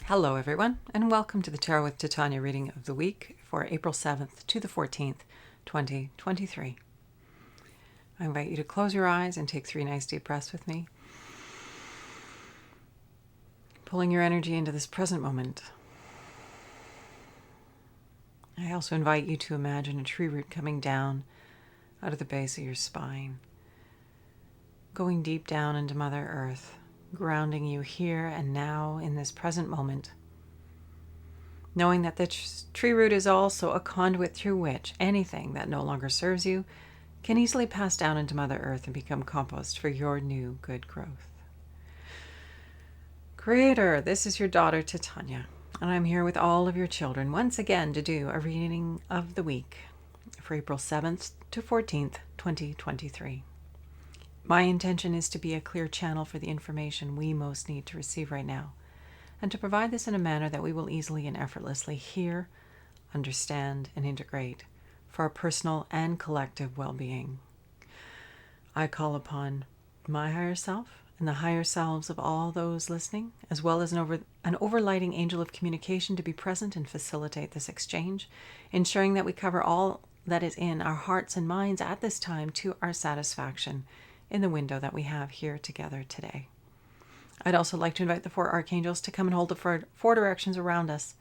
Hello, everyone, and welcome to the Tarot with Titania reading of the week for April 7th to the 14th, 2023. I invite you to close your eyes and take 3 nice deep breaths with me, pulling your energy into this present moment. I also invite you to imagine a tree root coming down out of the base of your spine, going deep down into Mother Earth, grounding you here and now in this present moment, knowing that the tree root is also a conduit through which anything that no longer serves you can easily pass down into Mother Earth and become compost for your new good growth. Creator, this is your daughter Titania, and I'm here with all of your children once again to do a reading of the week for April 7th to 14th, 2023. My intention is to be a clear channel for the information we most need to receive right now, and to provide this in a manner that we will easily and effortlessly hear, understand, and integrate for our personal and collective well-being. I call upon my higher self and the higher selves of all those listening, as well as an overlighting angel of communication to be present and facilitate this exchange, ensuring that we cover all that is in our hearts and minds at this time to our satisfaction in the window that we have here together today. I'd also like to invite the 4 archangels to come and hold the 4 directions around us,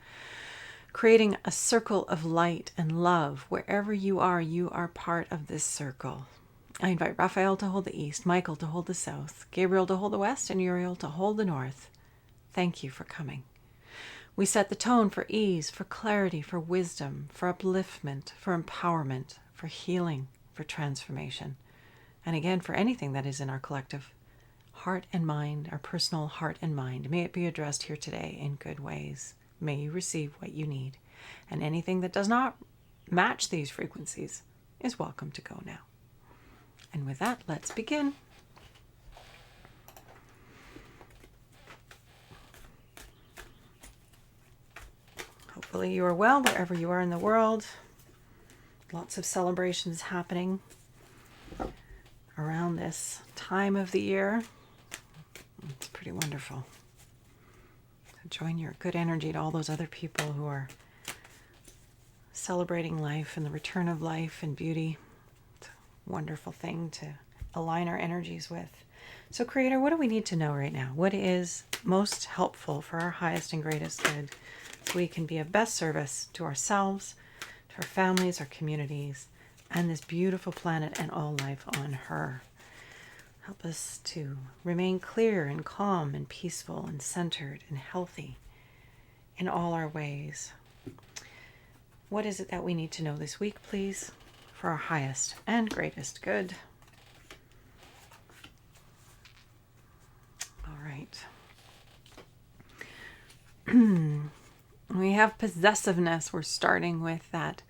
creating a circle of light and love. Wherever you are part of this circle. I invite Raphael to hold the east, Michael to hold the south, Gabriel to hold the west, and Uriel to hold the north. Thank you for coming. We set the tone for ease, for clarity, for wisdom, for upliftment, for empowerment, for healing, for transformation, and again for anything that is in our collective heart and mind, our personal heart and mind. May it be addressed here today in good ways. May you receive what you need. And anything that does not match these frequencies is welcome to go now. And with that, let's begin. Hopefully you are well wherever you are in the world. Lots of celebrations happening around this time of the year. It's pretty wonderful. Join your good energy to all those other people who are celebrating life and the return of life and beauty. It's a wonderful thing to align our energies with. So, Creator, what do we need to know right now? What is most helpful for our highest and greatest good so we can be of best service to ourselves, to our families, our communities, and this beautiful planet and all life on her? Help us to remain clear and calm and peaceful and centered and healthy in all our ways. What is it that we need to know this week, please, for our highest and greatest good? All right. We have possessiveness. We're starting with that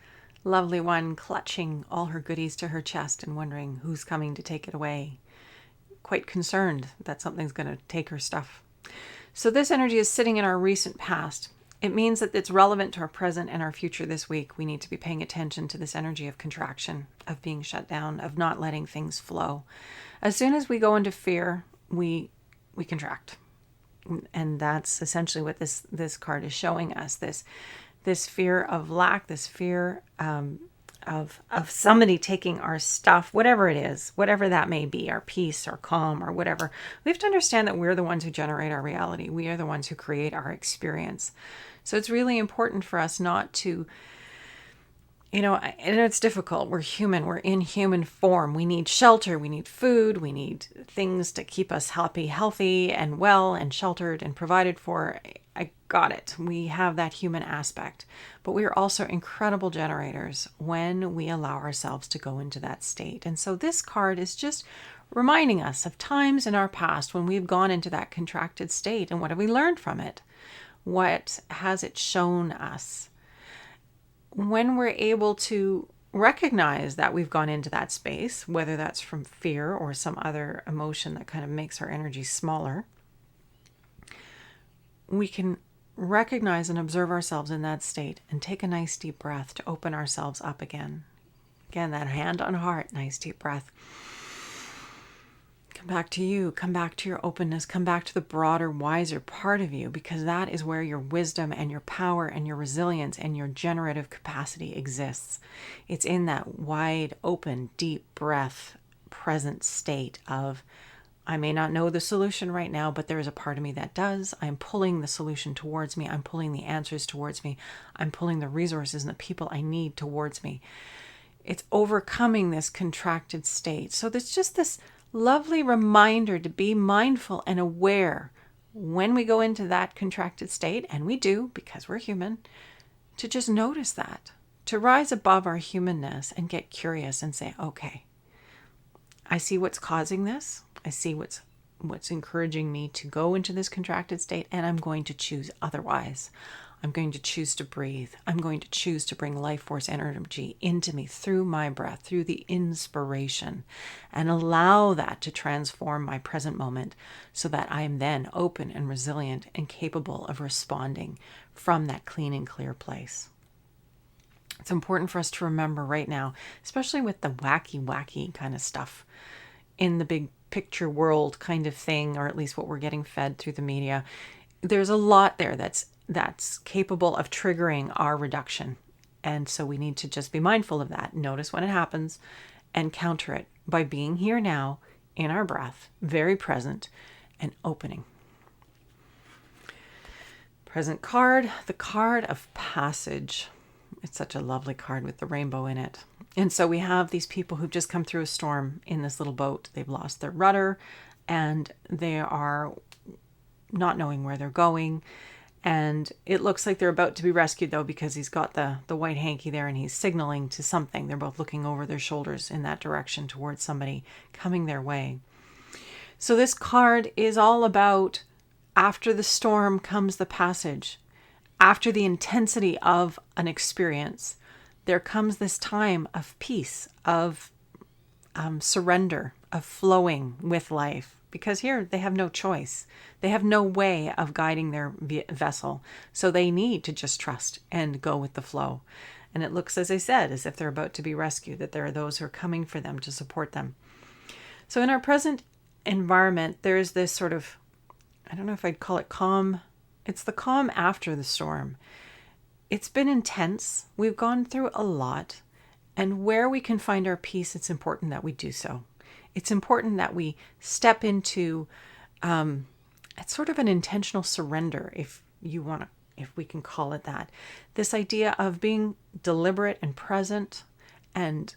lovely one clutching all her goodies to her chest and wondering who's coming to take it away. Quite concerned that something's going to take her stuff. So this energy is sitting in our recent past. It means that it's relevant to our present and our future this week. We need to be paying attention to this energy of contraction, of being shut down, of not letting things flow. As soon as we go into fear, we contract. And that's essentially what this card is showing us. This fear of lack, this fear of somebody taking our stuff, whatever it is, whatever that may be, our peace or calm or whatever. We have to understand that we're the ones who generate our reality. We are the ones who create our experience. So it's really important for us not to, and it's difficult. We're human. We're in human form. We need shelter. We need food. We need things to keep us healthy and well and sheltered and provided for. I got it. We have that human aspect, but we are also incredible generators when we allow ourselves to go into that state. And so this card is just reminding us of times in our past when we've gone into that contracted state, and what have we learned from it? What has it shown us? When we're able to recognize that we've gone into that space, whether that's from fear or some other emotion that kind of makes our energy smaller, we can recognize and observe ourselves in that state and take a nice deep breath to open ourselves up again. Again, that hand on heart, nice deep breath. Come back to you. Come back to your openness. Come back to the broader, wiser part of you, because that is where your wisdom and your power and your resilience and your generative capacity exists. It's in that wide, open, deep breath, present state of, I may not know the solution right now, but there is a part of me that does. I'm pulling the solution towards me. I'm pulling the answers towards me. I'm pulling the resources and the people I need towards me. It's overcoming this contracted state. So there's just this lovely reminder to be mindful and aware when we go into that contracted state, and we do because we're human, to just notice that, to rise above our humanness and get curious and say, okay, I see what's causing this. I see what's encouraging me to go into this contracted state, and I'm going to choose otherwise. I'm going to choose to breathe. I'm going to choose to bring life force energy into me through my breath, through the inspiration, and allow that to transform my present moment so that I am then open and resilient and capable of responding from that clean and clear place. It's important for us to remember right now, especially with the wacky kind of stuff in the big picture world kind of thing, or at least what we're getting fed through the media. There's a lot there that's capable of triggering our reduction. And so we need to just be mindful of that. Notice when it happens and counter it by being here now in our breath, very present and opening. Present card, the card of passage. It's such a lovely card with the rainbow in it. And so we have these people who've just come through a storm in this little boat. They've lost their rudder and they are not knowing where they're going. And it looks like they're about to be rescued, though, because he's got the white hanky there and he's signaling to something. They're both looking over their shoulders in that direction towards somebody coming their way. So this card is all about, after the storm comes the passage. After the intensity of an experience, there comes this time of peace, of surrender, of flowing with life. Because here they have no choice. They have no way of guiding their vessel. So they need to just trust and go with the flow. And it looks, as I said, as if they're about to be rescued, that there are those who are coming for them to support them. So in our present environment, there is this sort of, I don't know if I'd call it calm. It's the calm after the storm. It's been intense. We've gone through a lot. And where we can find our peace, it's important that we do so. It's important that we step into it's sort of an intentional surrender, if we can call it that. This idea of being deliberate and present and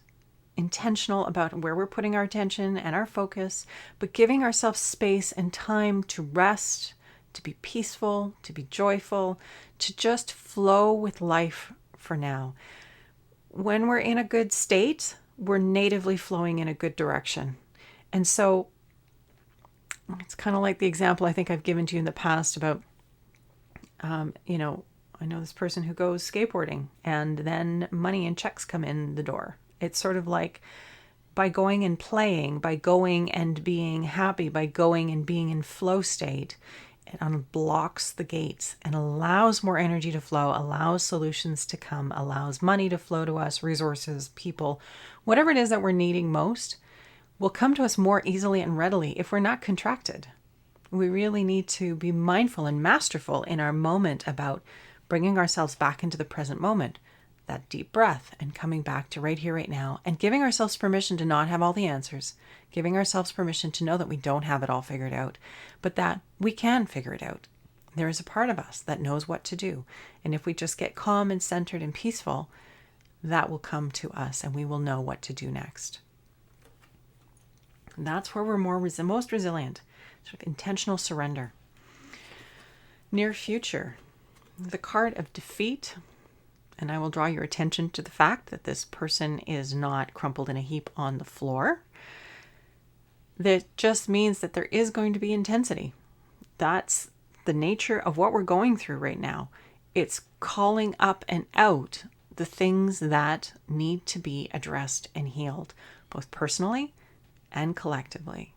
intentional about where we're putting our attention and our focus, but giving ourselves space and time to rest, to be peaceful, to be joyful, to just flow with life for now. When we're in a good state, we're natively flowing in a good direction. And so it's kind of like the example I think I've given to you in the past about, I know this person who goes skateboarding and then money and checks come in the door. It's sort of like by going and playing, by going and being happy, by going and being in flow state, it unblocks the gates and allows more energy to flow, allows solutions to come, allows money to flow to us, resources, people, whatever it is that we're needing most will come to us more easily and readily if we're not contracted. We really need to be mindful and masterful in our moment about bringing ourselves back into the present moment, that deep breath and coming back to right here, right now, and giving ourselves permission to not have all the answers, giving ourselves permission to know that we don't have it all figured out, but that we can figure it out. There is a part of us that knows what to do. And if we just get calm and centered and peaceful, that will come to us and we will know what to do next. That's where we're most resilient, sort of intentional surrender. Near future, the card of defeat, and I will draw your attention to the fact that this person is not crumpled in a heap on the floor. That just means that there is going to be intensity. That's the nature of what we're going through right now. It's calling up and out the things that need to be addressed and healed, both personally and collectively.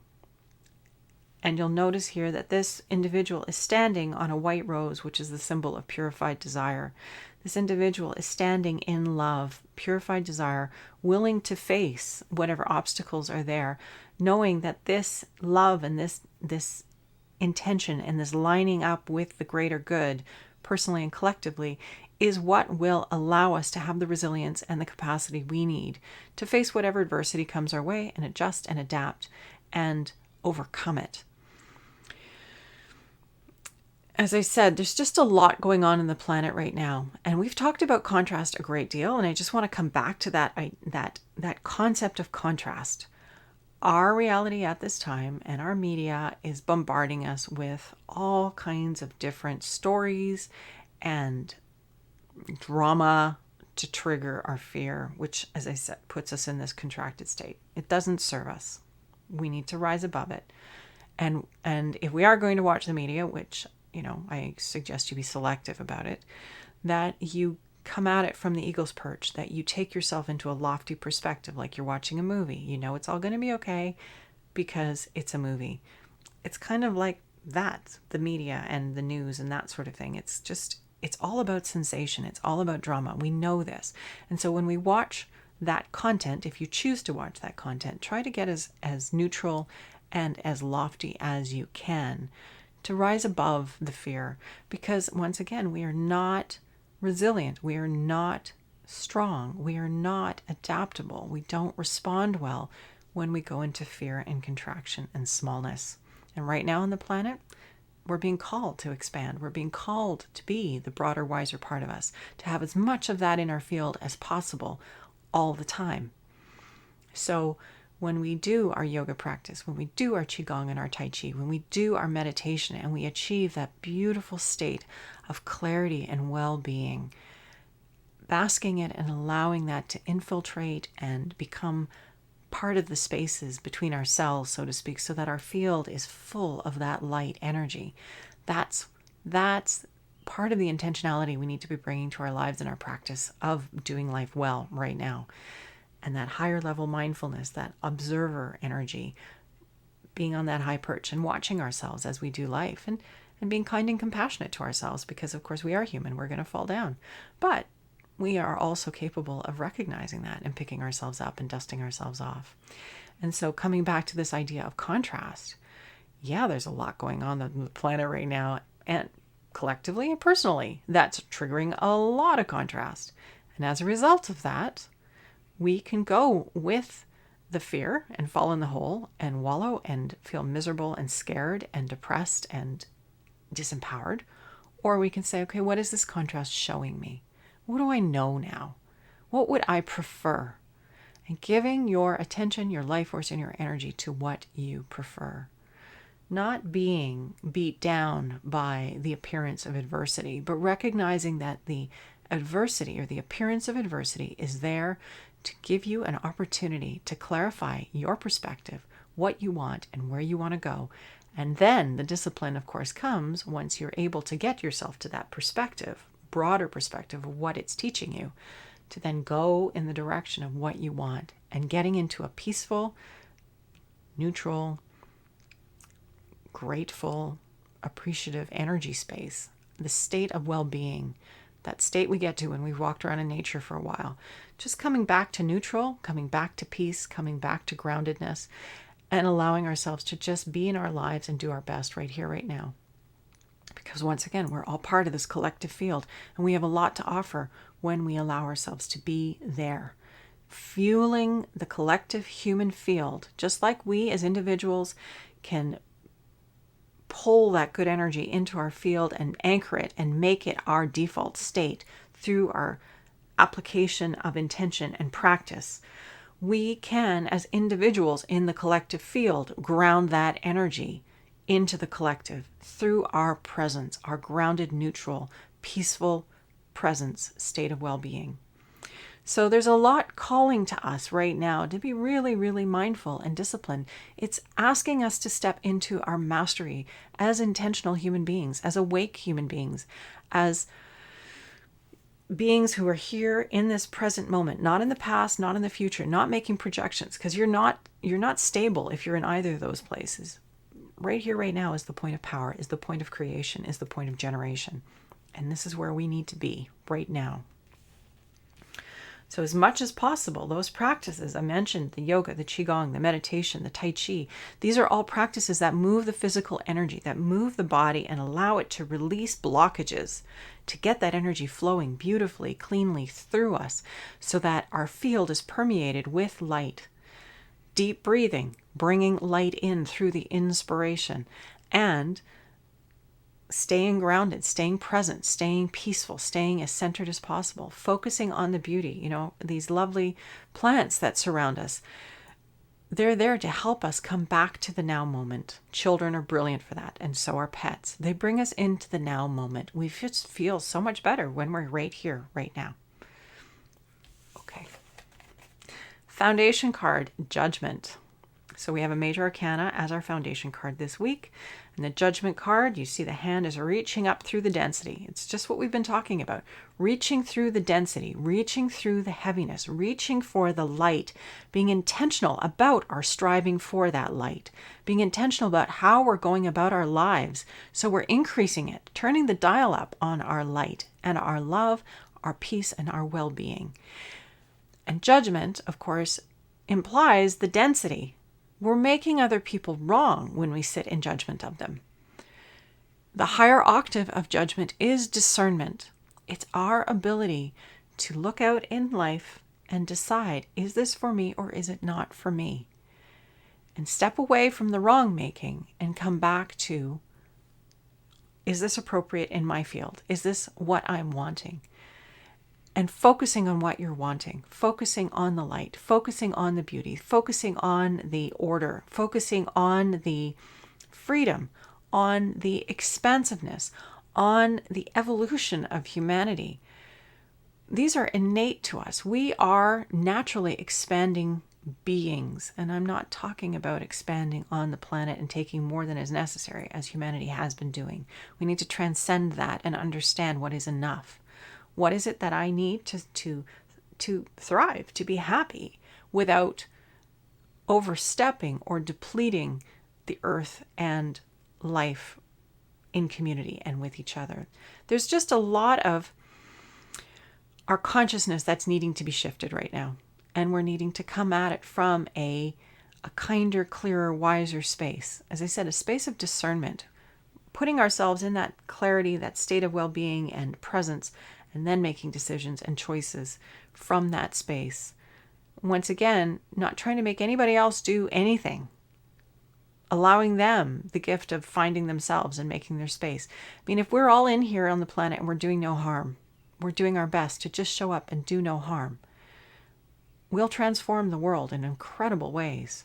And you'll notice here that this individual is standing on a white rose, which is the symbol of purified desire. This individual is standing in love, purified desire, willing to face whatever obstacles are there, knowing that this love and this intention and this lining up with the greater good, personally and collectively, is what will allow us to have the resilience and the capacity we need to face whatever adversity comes our way and adjust and adapt and overcome it. As I said, there's just a lot going on in the planet right now, and we've talked about contrast a great deal, and I just want to come back to that concept of contrast. Our reality at this time and our media is bombarding us with all kinds of different stories and drama to trigger our fear, which, as I said, puts us in this contracted state. It doesn't serve us. We need to rise above it. And if we are going to watch the media, which I suggest you be selective about it, that you come at it from the eagle's perch, that you take yourself into a lofty perspective, like you're watching a movie. You know it's all going to be okay because it's a movie. It's kind of like that, the media and the news and that sort of thing. It's all about sensation. It's all about drama. We know this. And so when we watch that content, if you choose to watch that content, try to get as neutral and as lofty as you can, to rise above the fear, because once again, we are not resilient. We are not strong. We are not adaptable. We don't respond well when we go into fear and contraction and smallness. And right now on the planet, we're being called to expand. We're being called to be the broader, wiser part of us, to have as much of that in our field as possible all the time. So when we do our yoga practice, when we do our qigong and our tai chi, when we do our meditation and we achieve that beautiful state of clarity and well-being, basking it and allowing that to infiltrate and become part of the spaces between our cells, so to speak, so that our field is full of that light energy. That's part of the intentionality we need to be bringing to our lives and our practice of doing life well right now. And that higher level mindfulness, that observer energy, being on that high perch and watching ourselves as we do life, and being kind and compassionate to ourselves, because of course we are human, we're going to fall down. But we are also capable of recognizing that and picking ourselves up and dusting ourselves off. And so coming back to this idea of contrast, yeah, there's a lot going on the planet right now, and collectively and personally, that's triggering a lot of contrast. And as a result of that, we can go with the fear and fall in the hole and wallow and feel miserable and scared and depressed and disempowered. Or we can say, okay, what is this contrast showing me? What do I know now? What would I prefer? And giving your attention, your life force, and your energy to what you prefer. Not being beat down by the appearance of adversity, but recognizing that the adversity or the appearance of adversity is there to give you an opportunity to clarify your perspective, what you want and where you want to go. And then the discipline, of course, comes once you're able to get yourself to that perspective, broader perspective of what it's teaching you, to then go in the direction of what you want and getting into a peaceful, neutral, grateful, appreciative energy space, the state of well-being, that state we get to when we've walked around in nature for a while. Just coming back to neutral, coming back to peace, coming back to groundedness, and allowing ourselves to just be in our lives and do our best right here, right now. Because once again, we're all part of this collective field, and we have a lot to offer when we allow ourselves to be there, fueling the collective human field, just like we as individuals can pull that good energy into our field and anchor it and make it our default state through our application of intention and practice. We can, as individuals in the collective field, ground that energy into the collective through our presence, our grounded, neutral, peaceful presence, state of well-being. So there's a lot calling to us right now to be really, really mindful and disciplined. It's asking us to step into our mastery as intentional human beings, as awake human beings, as beings who are here in this present moment, not in the past, not in the future, not making projections, because you're not stable if you're in either of those places. right here, right now is the point of power, is the point of creation, is the point of generation. And this is where we need to be right now. So as much as possible, those practices I mentioned, the yoga, the qigong, the meditation, the tai chi, these are all practices that move the physical energy, that move the body and allow it to release blockages, to get that energy flowing beautifully, cleanly through us so that our field is permeated with light. Deep breathing, bringing light in through the inspiration, and staying grounded, staying present, staying peaceful, staying as centered as possible, focusing on the beauty, these lovely plants that surround us. They're there to help us come back to the now moment. Children are brilliant for that, and so are pets. They bring us into the now moment. We just feel so much better when we're right here, right now. Okay. Foundation card, Judgment. So we have a major arcana as our foundation card this week. And the Judgment card, you see the hand is reaching up through the density. It's just what we've been talking about. Reaching through the density, reaching through the heaviness, reaching for the light, being intentional about our striving for that light, being intentional about how we're going about our lives. So we're increasing it, turning the dial up on our light and our love, our peace, and our well-being. And judgment, of course, implies the density. We're making other people wrong when we sit in judgment of them. The higher octave of judgment is discernment. It's our ability to look out in life and decide, is this for me or is it not for me? And step away from the wrong making and come back to, is this appropriate in my field? Is this what I'm wanting? And focusing on what you're wanting, focusing on the light, focusing on the beauty, focusing on the order, focusing on the freedom, on the expansiveness, on the evolution of humanity. These are innate to us. We are naturally expanding beings. And I'm not talking about expanding on the planet and taking more than is necessary, as humanity has been doing. We need to transcend that and understand what is enough. What is it that I need to thrive, to be happy, without overstepping or depleting the earth and life in community and with each other? There's just a lot of our consciousness that's needing to be shifted right now. And we're needing to come at it from a kinder, clearer, wiser space. As I said, a space of discernment, putting ourselves in that clarity, that state of well-being and presence, and then making decisions and choices from that space. Once again, not trying to make anybody else do anything. Allowing them the gift of finding themselves and making their space. I mean, if we're all in here on the planet and we're doing no harm, we're doing our best to just show up and do no harm, we'll transform the world in incredible ways.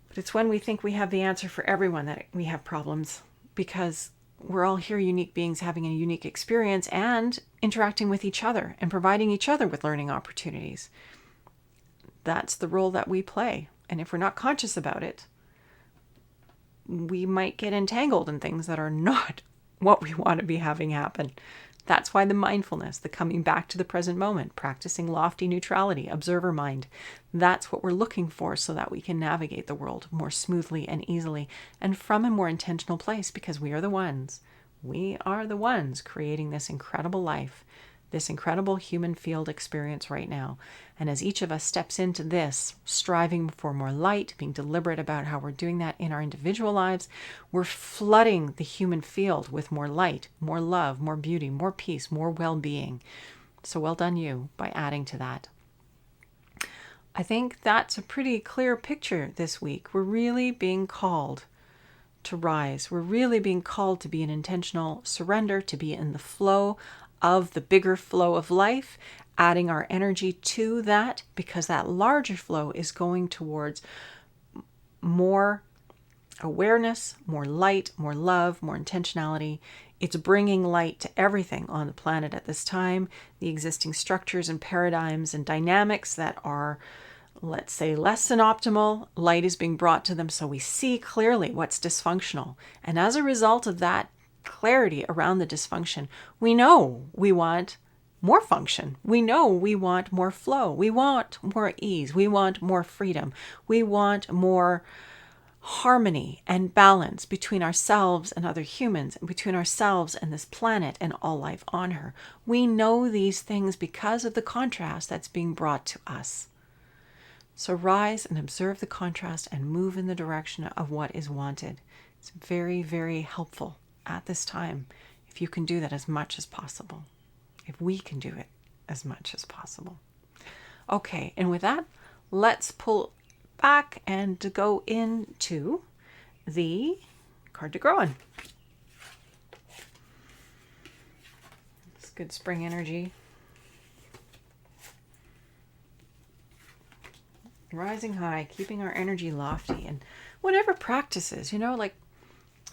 But it's when we think we have the answer for everyone that we have problems, because we're all here unique beings having a unique experience and interacting with each other and providing each other with learning opportunities. That's the role that we play. And if we're not conscious about it, we might get entangled in things that are not what we want to be having happen. That's why the mindfulness, the coming back to the present moment, practicing lofty neutrality, observer mind, that's what we're looking for so that we can navigate the world more smoothly and easily and from a more intentional place, because we are the ones creating this incredible life, this incredible human field experience right now. And as each of us steps into this, striving for more light, being deliberate about how we're doing that in our individual lives, we're flooding the human field with more light, more love, more beauty, more peace, more well-being. So well done you by adding to that. I think that's a pretty clear picture this week. We're really being called to rise. We're really being called to be an intentional surrender, to be in the flow of the bigger flow of life, adding our energy to that, because that larger flow is going towards more awareness, more light, more love, more intentionality. It's bringing light to everything on the planet at this time, the existing structures and paradigms and dynamics that are, let's say, less than optimal. Light is being brought to them so we see clearly what's dysfunctional. And as a result of that clarity around the dysfunction, we know we want more function. We know we want more flow. We want more ease. We want more freedom. We want more harmony and balance between ourselves and other humans, and between ourselves and this planet and all life on her. We know these things because of the contrast that's being brought to us. So rise and observe the contrast and move in the direction of what is wanted. It's very, very helpful at this time if you can do that as much as possible. If we can do it as much as possible. Okay, and with that, let's pull back and to go into the card to grow on. It's good spring energy. Rising high, keeping our energy lofty, and whatever practices, like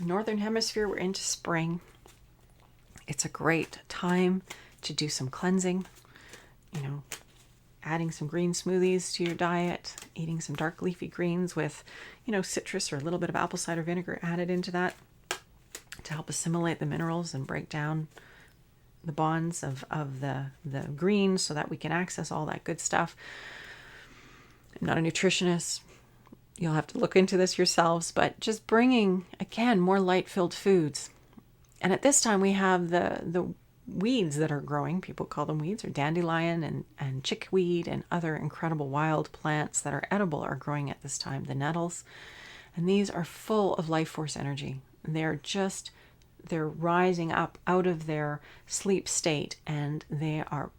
Northern Hemisphere, we're into spring. It's a great time to do some cleansing, adding some green smoothies to your diet, eating some dark leafy greens with, citrus or a little bit of apple cider vinegar added into that to help assimilate the minerals and break down the bonds of the greens so that we can access all that good stuff. I'm not a nutritionist. You'll have to look into this yourselves, but just bringing, again, more light-filled foods. And at this time, we have the weeds that are growing. People call them weeds, or dandelion and chickweed and other incredible wild plants that are edible are growing at this time, the nettles. And these are full of life force energy. They're rising up out of their sleep state, and they are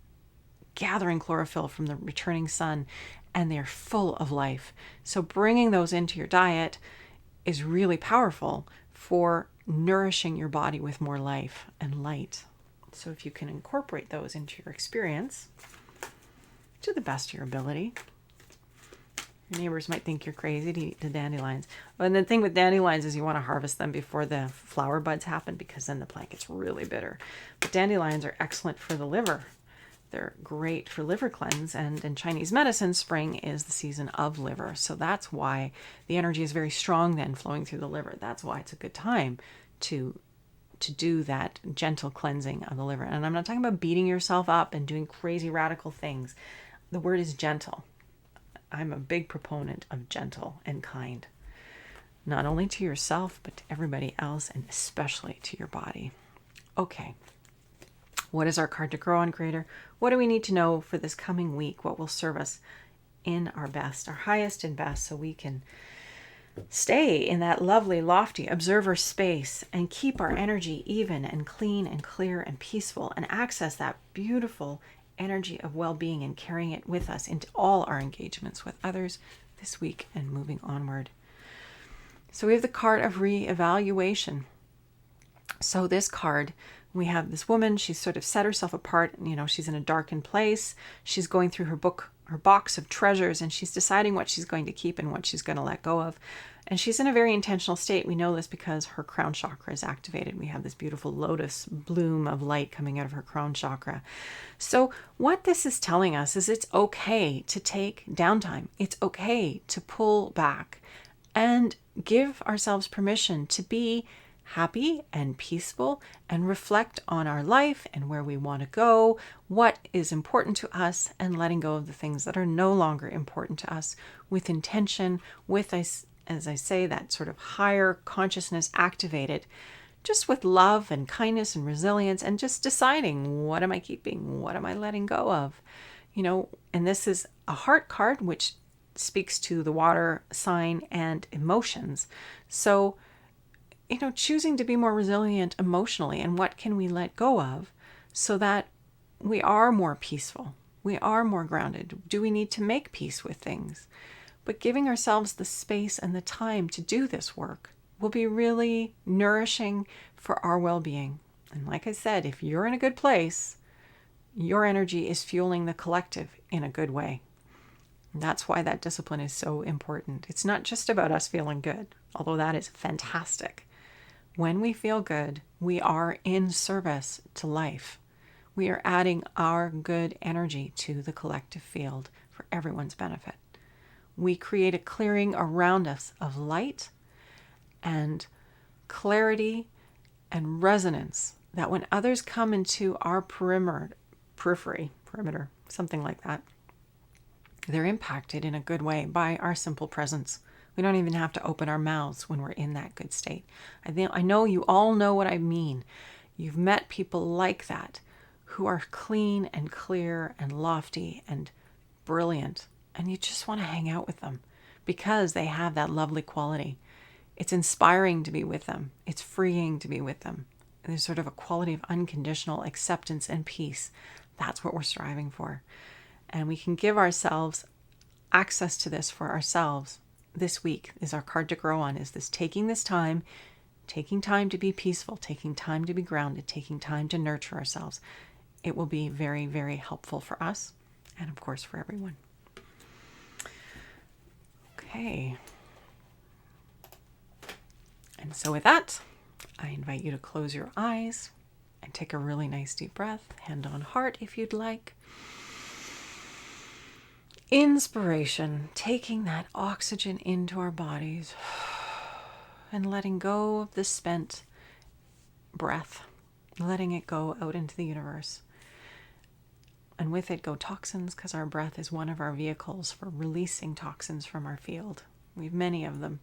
gathering chlorophyll from the returning sun, and they're full of life. So bringing those into your diet is really powerful for nourishing your body with more life and light. So if you can incorporate those into your experience to the best of your ability. Your neighbors might think you're crazy to eat the dandelions. And the thing with dandelions is you want to harvest them before the flower buds happen, because then the plant gets really bitter. But dandelions are excellent for the liver. They're great for liver cleanse, and in Chinese medicine, spring is the season of liver. So that's why the energy is very strong then flowing through the liver. That's why it's a good time to do that gentle cleansing of the liver. And I'm not talking about beating yourself up and doing crazy radical things. The word is gentle. I'm a big proponent of gentle and kind, not only to yourself, but to everybody else, and especially to your body. Okay. What is our card to grow on, Creator? What do we need to know for this coming week? What will serve us in our best, our highest and best, so we can stay in that lovely, lofty observer space and keep our energy even and clean and clear and peaceful, and access that beautiful energy of well-being and carrying it with us into all our engagements with others this week and moving onward. So we have the card of reevaluation. So this card, we have this woman, she's sort of set herself apart, she's in a darkened place. She's going through her box of treasures, and she's deciding what she's going to keep and what she's going to let go of. And she's in a very intentional state. We know this because her crown chakra is activated. We have this beautiful lotus bloom of light coming out of her crown chakra. So what this is telling us is it's okay to take downtime. It's okay to pull back and give ourselves permission to be happy and peaceful and reflect on our life and where we want to go, what is important to us, and letting go of the things that are no longer important to us, with intention, with, as I say, that sort of higher consciousness activated, just with love and kindness and resilience, and just deciding, what am I keeping? What am I letting go of? And this is a heart card, which speaks to the water sign and emotions. So choosing to be more resilient emotionally, and what can we let go of so that we are more peaceful, we are more grounded. Do we need to make peace with things? But giving ourselves the space and the time to do this work will be really nourishing for our well-being. And like I said, if you're in a good place, your energy is fueling the collective in a good way. And that's why that discipline is so important. It's not just about us feeling good, although that is fantastic. When we feel good, we are in service to life. We are adding our good energy to the collective field for everyone's benefit. We create a clearing around us of light and clarity and resonance that when others come into our periphery, something like that, they're impacted in a good way by our simple presence. We don't even have to open our mouths when we're in that good state. I know you all know what I mean. You've met people like that who are clean and clear and lofty and brilliant, and you just want to hang out with them because they have that lovely quality. It's inspiring to be with them. It's freeing to be with them. There's sort of a quality of unconditional acceptance and peace. That's what we're striving for. And we can give ourselves access to this for ourselves. This week is our card to grow on, is this taking time to be peaceful, taking time to be grounded, taking time to nurture ourselves. It will be very, very helpful for us and, of course, for everyone. Okay. And so with that, I invite you to close your eyes and take a really nice deep breath, hand on heart if you'd like. Inspiration, taking that oxygen into our bodies and letting go of the spent breath, letting it go out into the universe. And with it go toxins, because our breath is one of our vehicles for releasing toxins from our field. We have many of them,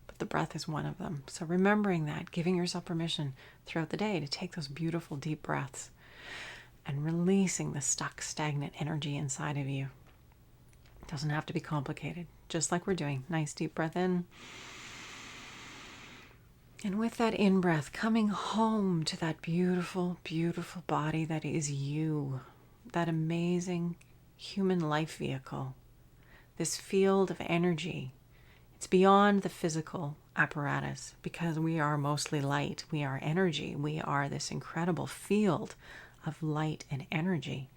but the breath is one of them. So remembering that, giving yourself permission throughout the day to take those beautiful deep breaths and releasing the stuck, stagnant energy inside of you. It doesn't have to be complicated, just like we're doing. Nice deep breath in. And with that in-breath, coming home to that beautiful, beautiful body that is you, that amazing human life vehicle, this field of energy. It's beyond the physical apparatus because we are mostly light. We are energy. We are this incredible field of light and energy.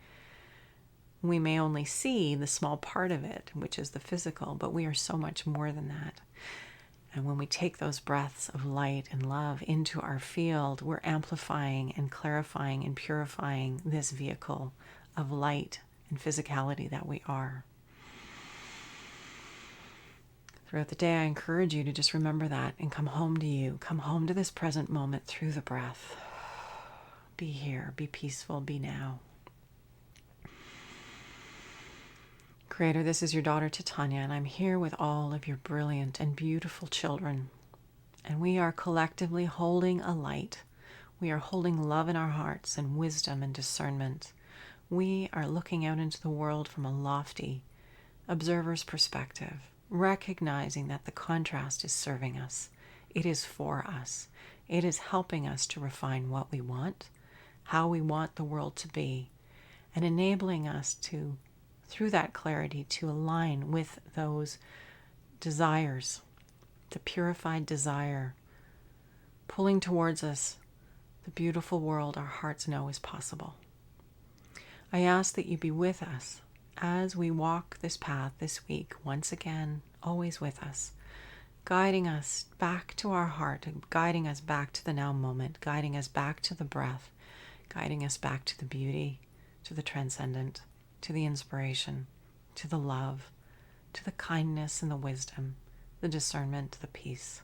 We may only see the small part of it, which is the physical, but we are so much more than that. And when we take those breaths of light and love into our field, we're amplifying and clarifying and purifying this vehicle of light and physicality that we are. Throughout the day, I encourage you to just remember that and come home to you. Come home to this present moment through the breath. Be here, be peaceful, be now. Creator, this is your daughter Titania, and I'm here with all of your brilliant and beautiful children. And we are collectively holding a light. We are holding love in our hearts and wisdom and discernment. We are looking out into the world from a lofty observer's perspective, recognizing that the contrast is serving us. It is for us. It is helping us to refine what we want, how we want the world to be, and enabling us to, through that clarity, to align with those desires, the purified desire, pulling towards us the beautiful world our hearts know is possible. I ask that you be with us as we walk this path this week, once again, always with us, guiding us back to our heart, guiding us back to the now moment, guiding us back to the breath, guiding us back to the beauty, to the transcendent, to the inspiration, to the love, to the kindness and the wisdom, the discernment, the peace.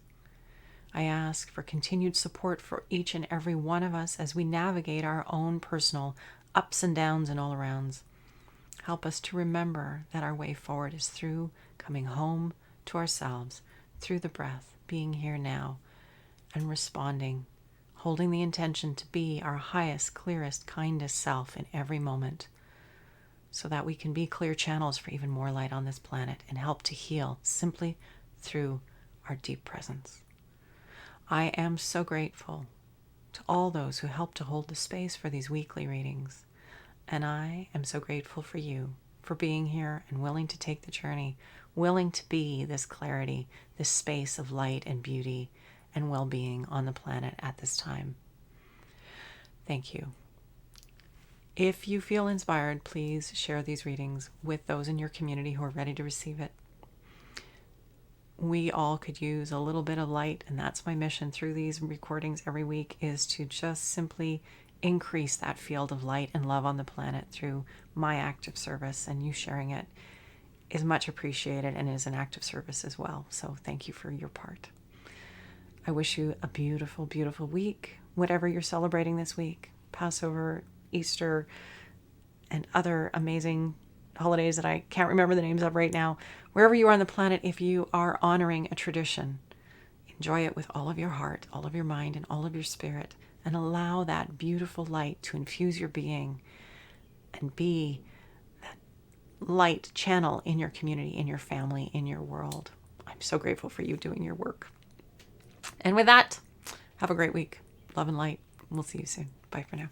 I ask for continued support for each and every one of us as we navigate our own personal ups and downs and all-arounds. Help us to remember that our way forward is through coming home to ourselves, through the breath, being here now, and responding, holding the intention to be our highest, clearest, kindest self in every moment, so that we can be clear channels for even more light on this planet and help to heal simply through our deep presence. I am so grateful to all those who help to hold the space for these weekly readings. And I am so grateful for you, for being here and willing to take the journey, willing to be this clarity, this space of light and beauty and well-being on the planet at this time. Thank you. If you feel inspired, please share these readings with those in your community who are ready to receive it. We all could use a little bit of light, and that's my mission through these recordings every week, is to just simply increase that field of light and love on the planet through my act of service, and you sharing it is much appreciated and is an act of service as well. So thank you for your part. I wish you a beautiful, beautiful week, whatever you're celebrating this week, Passover, Easter, and other amazing holidays that I can't remember the names of right now. Wherever you are on the planet, if you are honoring a tradition, enjoy it with all of your heart, all of your mind, and all of your spirit, and allow that beautiful light to infuse your being and be that light channel in your community, in your family, in your world. I'm so grateful for you doing your work. And with that, have a great week. Love and light. We'll see you soon. Bye for now.